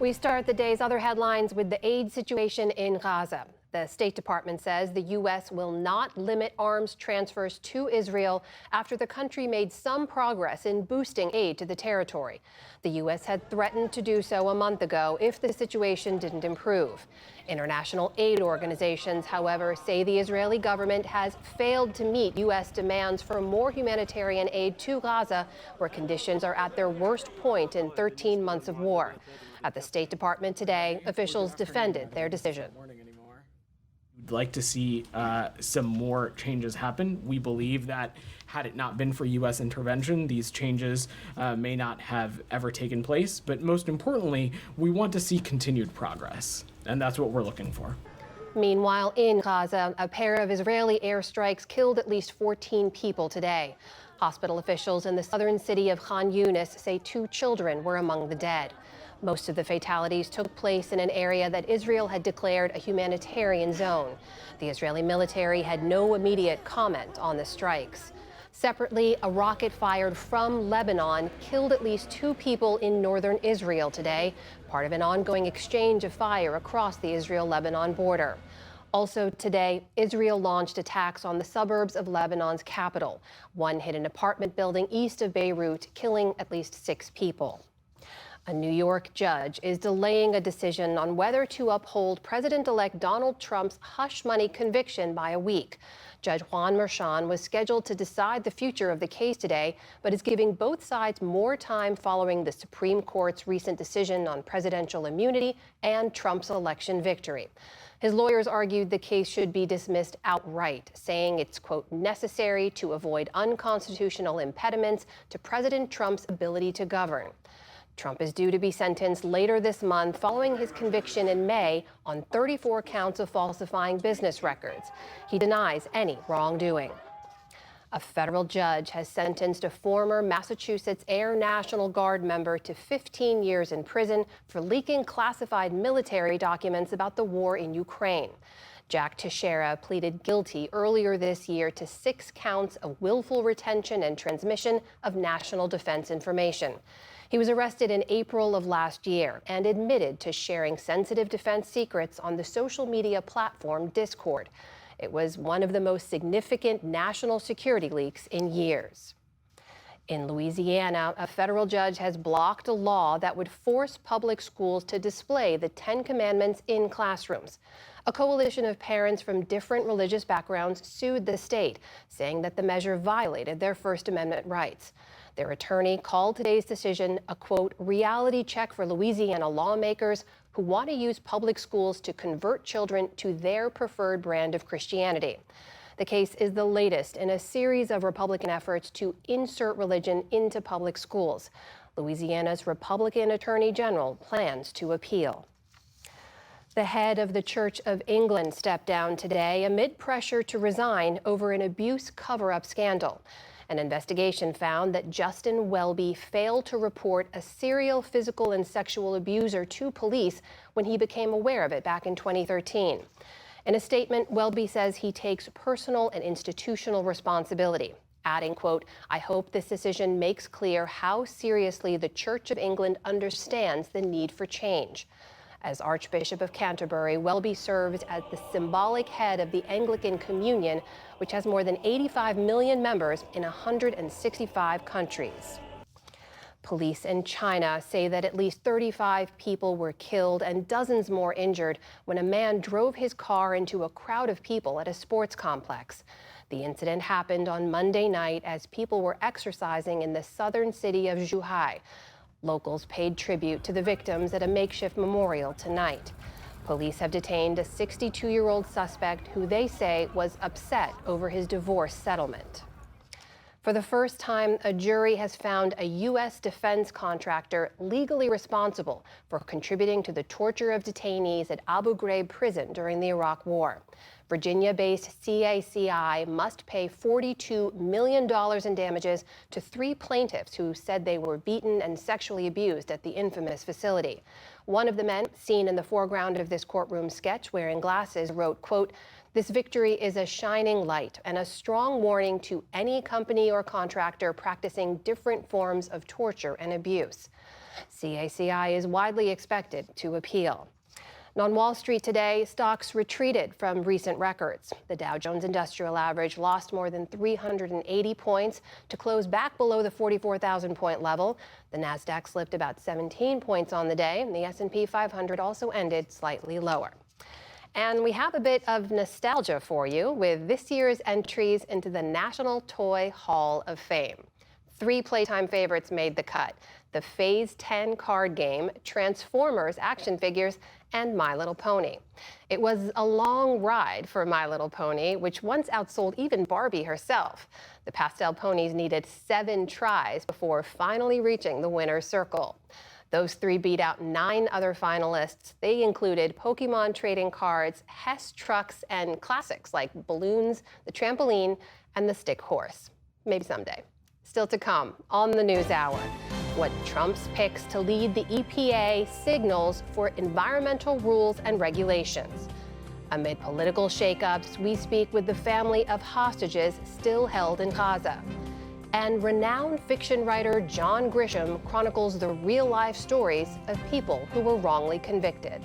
We start the day's other headlines with the aid situation in Gaza. The State Department says the U.S. will not limit arms transfers to Israel after the country made some progress in boosting aid to the territory. The U.S. had threatened to do so a month ago if the situation didn't improve. International aid organizations, however, say the Israeli government has failed to meet U.S. demands for more humanitarian aid to Gaza, where conditions are at their worst point in 13 months of war. At the State Department today, officials defended their decision. We'd like to see some more changes happen. We believe that had it not been for U.S. intervention, these changes may not have ever taken place. But most importantly, we want to see continued progress, and that's what we're looking for. Meanwhile, in Gaza, a pair of Israeli airstrikes killed at least 14 people today. Hospital officials in the southern city of Khan Yunis say 2 children were among the dead. Most of the fatalities took place in an area that Israel had declared a humanitarian zone. The Israeli military had no immediate comment on the strikes. Separately, a rocket fired from Lebanon killed at least 2 people in northern Israel today, part of an ongoing exchange of fire across the Israel-Lebanon border. Also today, Israel launched attacks on the suburbs of Lebanon's capital. One hit an apartment building east of Beirut, killing at least 6 people. A New York judge is delaying a decision on whether to uphold President-elect Donald Trump's hush money conviction by a week. Judge Juan Merchan was scheduled to decide the future of the case today, but is giving both sides more time following the Supreme Court's recent decision on presidential immunity and Trump's election victory. His lawyers argued the case should be dismissed outright, saying it's, quote, necessary to avoid unconstitutional impediments to President Trump's ability to govern. Trump is due to be sentenced later this month following his conviction in May on 34 counts of falsifying business records. He denies any wrongdoing. A federal judge has sentenced a former Massachusetts Air National Guard member to 15 years in prison for leaking classified military documents about the war in Ukraine. Jack Teixeira pleaded guilty earlier this year to 6 counts of willful retention and transmission of national defense information. He was arrested in April of last year and admitted to sharing sensitive defense secrets on the social media platform Discord. It was one of the most significant national security leaks in years. In Louisiana, a federal judge has blocked a law that would force public schools to display the 10 Commandments in classrooms. A coalition of parents from different religious backgrounds sued the state, saying that the measure violated their First Amendment rights. Their attorney called today's decision a, quote, reality check for Louisiana lawmakers who want to use public schools to convert children to their preferred brand of Christianity. The case is the latest in a series of Republican efforts to insert religion into public schools. Louisiana's Republican Attorney General plans to appeal. The head of the Church of England stepped down today amid pressure to resign over an abuse cover-up scandal. An investigation found that Justin Welby failed to report a serial physical and sexual abuser to police when he became aware of it back in 2013. In a statement, Welby says he takes personal and institutional responsibility, adding, quote, I hope this decision makes clear how seriously the Church of England understands the need for change. As Archbishop of Canterbury, Welby serves as the symbolic head of the Anglican Communion, which has more than 85 million members in 165 countries. Police in China say that at least 35 people were killed and dozens more injured when a man drove his car into a crowd of people at a sports complex. The incident happened on Monday night as people were exercising in the southern city of Zhuhai. Locals paid tribute to the victims at a makeshift memorial tonight. Police have detained a 62-year-old suspect who they say was upset over his divorce settlement. For the first time, a jury has found a U.S. defense contractor legally responsible for contributing to the torture of detainees at Abu Ghraib prison during the Iraq War. Virginia-based CACI must pay $42 million in damages to 3 plaintiffs who said they were beaten and sexually abused at the infamous facility. One of the men, seen in the foreground of this courtroom sketch wearing glasses, wrote, quote, this victory is a shining light and a strong warning to any company or contractor practicing different forms of torture and abuse. CACI is widely expected to appeal. And on Wall Street today, stocks retreated from recent records. The Dow Jones Industrial Average lost more than 380 points to close back below the 44,000-point level. The Nasdaq slipped about 17 points on the day, and the S&P 500 also ended slightly lower. And we have a bit of nostalgia for you with this year's entries into the National Toy Hall of Fame. 3 Playtime favorites made the cut: the Phase 10 card game, Transformers action figures, and My Little Pony. It was a long ride for My Little Pony, which once outsold even Barbie herself. The pastel ponies needed 7 tries before finally reaching the winner's circle. Those 3 beat out 9 other finalists. They included Pokemon trading cards, Hess trucks, and classics like balloons, the trampoline, and the stick horse. Maybe someday. Still to come on the NewsHour, what Trump's picks to lead the EPA signals for environmental rules and regulations. Amid political shakeups, we speak with the family of hostages still held in Gaza. And renowned fiction writer John Grisham chronicles the real-life stories of people who were wrongly convicted.